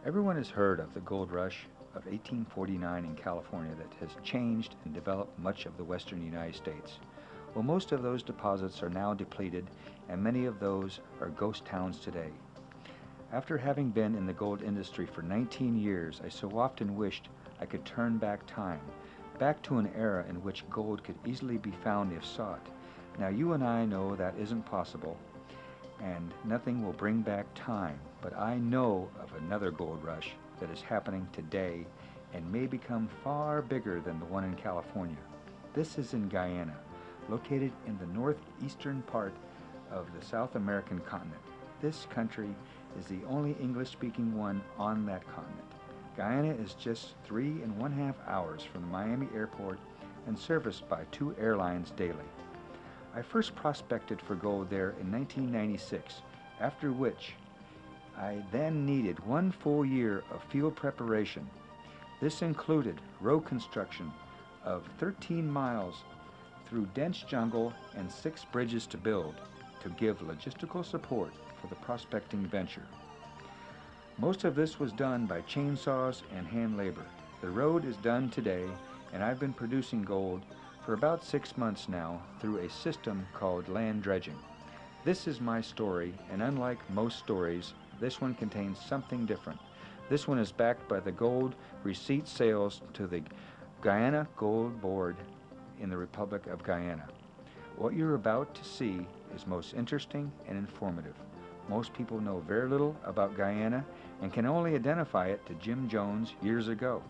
Everyone has heard of the gold rush of 1849 in California that has changed and developed much of the western United States. Well, most of those deposits are now depleted, and many of those are ghost towns today. After having been in the gold industry for 19 years, I so often wished I could turn back time, back to an era in which gold could easily be found if sought. Now, you and I know that isn't possible, and nothing will bring back time, but I know of another gold rush that is happening today and may become far bigger than the one in California. This is in Guyana, located in the northeastern part of the South American continent. This country is the only English-speaking one on that continent. Guyana is just 3.5 hours from the Miami airport and serviced by 2 airlines daily. I first prospected for gold there in 1996, after which I then needed 1 full year of field preparation. This included road construction of 13 miles through dense jungle and 6 bridges to build to give logistical support for the prospecting venture. Most of this was done by chainsaws and hand labor. The road is done today, and I've been producing gold for about 6 months now through a system called land dredging. This is my story, and unlike most stories, this one contains something different. This one is backed by the gold receipt sales to the Guyana Gold Board in the Republic of Guyana. What you're about to see is most interesting and informative. Most people know very little about Guyana and can only identify it to Jim Jones years ago.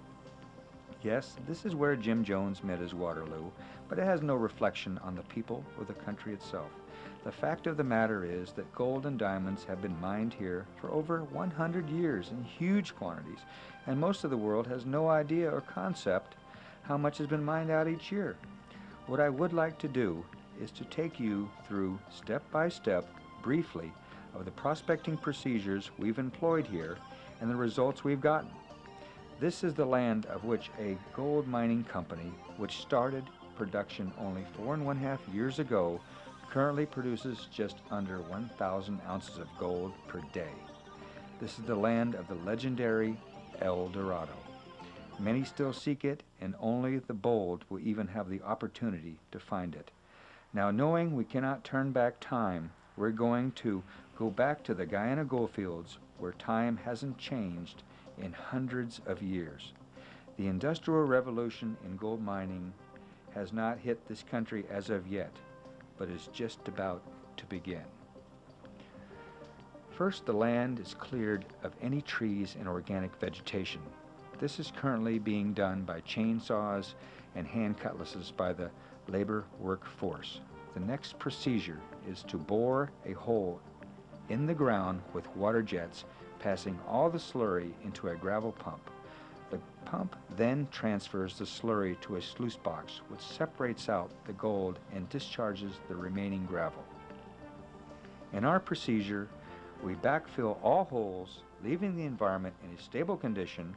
Yes, this is where Jim Jones met his Waterloo, but it has no reflection on the people or the country itself. The fact of the matter is that gold and diamonds have been mined here for over 100 years in huge quantities, and most of the world has no idea or concept how much has been mined out each year. What I would like to do is to take you through step by step, briefly, of the prospecting procedures we've employed here and the results we've gotten. This is the land of which a gold mining company, which started production only 4.5 years ago, currently produces just under 1,000 ounces of gold per day. This is the land of the legendary El Dorado. Many still seek it, and only the bold will even have the opportunity to find it. Now, knowing we cannot turn back time, we're going to go back to the Guyana goldfields where time hasn't changed in hundreds of years. The Industrial Revolution in gold mining has not hit this country as of yet, but is just about to begin. First, the land is cleared of any trees and organic vegetation. This is currently being done by chainsaws and hand cutlasses by the labor workforce. The next procedure is to bore a hole in the ground with water jets, passing all the slurry into a gravel pump. The pump then transfers the slurry to a sluice box, which separates out the gold and discharges the remaining gravel. In our procedure, we backfill all holes, leaving the environment in a stable condition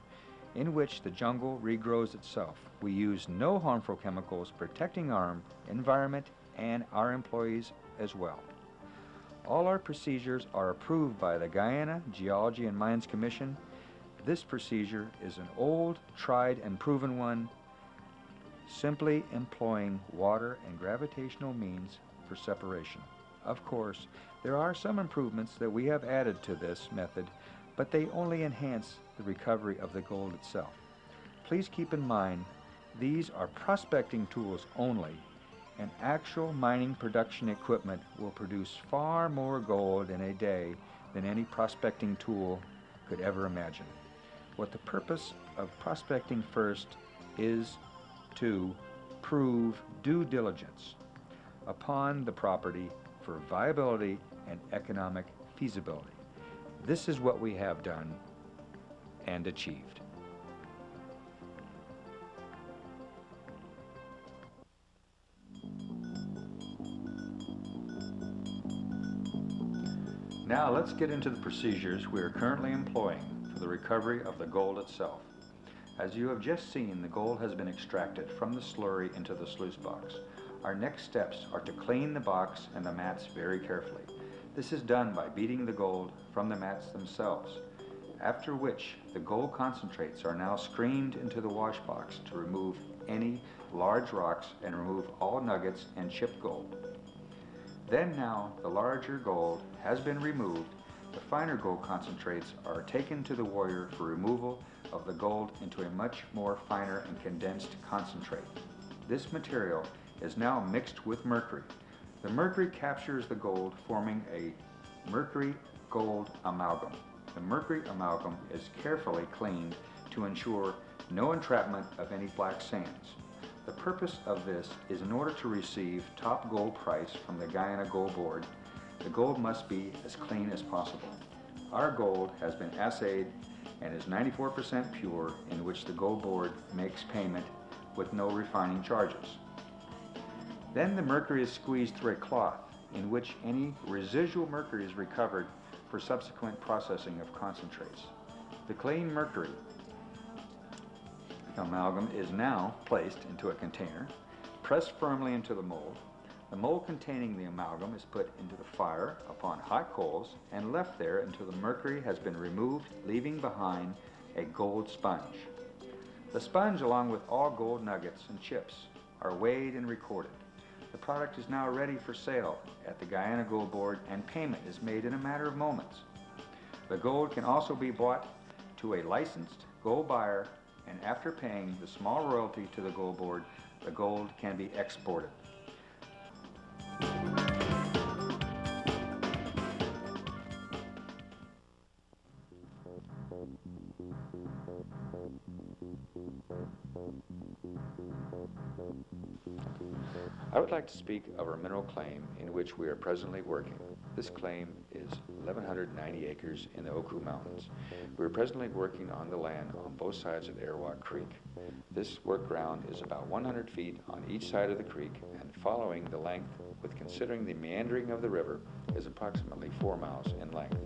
in which the jungle regrows itself. We use no harmful chemicals, protecting our environment and our employees as well. All our procedures are approved by the Guyana Geology and Mines Commission. This procedure is an old, tried, and proven one, simply employing water and gravitational means for separation. Of course, there are some improvements that we have added to this method, but they only enhance the recovery of the gold itself. Please keep in mind, these are prospecting tools only, and actual mining production equipment will produce far more gold in a day than any prospecting tool could ever imagine. What the purpose of prospecting first is to prove due diligence upon the property for viability and economic feasibility. This is what we have done and achieved. Now let's get into the procedures we are currently employing for the recovery of the gold itself. As you have just seen, the gold has been extracted from the slurry into the sluice box. Our next steps are to clean the box and the mats very carefully. This is done by beating the gold from the mats themselves. after which the gold concentrates are now screened into the wash box to remove any large rocks and remove all nuggets and chipped gold. Then now the larger gold has been removed, the finer gold concentrates are taken to the warrior for removal of the gold into a much more finer and condensed concentrate. This material is now mixed with mercury. The mercury captures the gold, forming a mercury-gold amalgam. The mercury amalgam is carefully cleaned to ensure no entrapment of any black sands. The purpose of this is in order to receive top gold price from the Guyana Gold Board, the gold must be as clean as possible. Our gold has been assayed and is 94% pure, in which the Gold Board makes payment with no refining charges. Then the mercury is squeezed through a cloth in which any residual mercury is recovered for subsequent processing of concentrates. The clean mercury amalgam is now placed into a container, pressed firmly into the mold. The mold containing the amalgam is put into the fire upon hot coals and left there until the mercury has been removed, leaving behind a gold sponge. The sponge, along with all gold nuggets and chips, are weighed and recorded. The product is now ready for sale at the Guyana Gold Board, and payment is made in a matter of moments. The gold can also be bought to a licensed gold buyer, and after paying the small royalty to the Gold Board, the gold can be exported. I would like to speak of our mineral claim in which we are presently working. This claim is 1,190 acres in the Oku Mountains. We are presently working on the land on both sides of Arawak Creek. This work ground is about 100 feet on each side of the creek, and following the length, with considering the meandering of the river, is approximately 4 miles in length.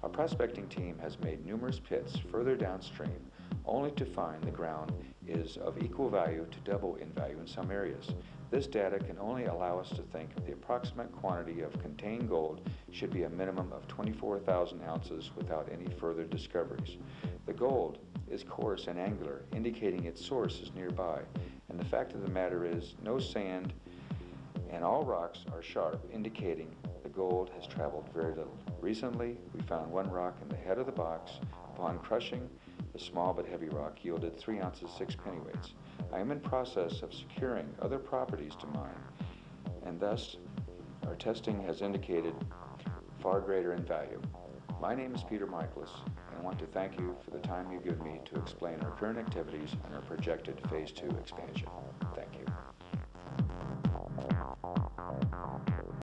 Our prospecting team has made numerous pits further downstream, only to find the ground is of equal value to double in value in some areas. This data can only allow us to think the approximate quantity of contained gold should be a minimum of 24,000 ounces without any further discoveries. The gold is coarse and angular, indicating its source is nearby, and the fact of the matter is no sand and all rocks are sharp, indicating the gold has traveled very little. Recently, we found one rock in the head of the box. Upon crushing, the small but heavy rock yielded 3 ounces 6 pennyweights. I am in process of securing other properties to mine, and thus our testing has indicated far greater in value. My name is Peter Mikelis, and I want to thank you for the time you've given me to explain our current activities and our projected Phase 2 expansion.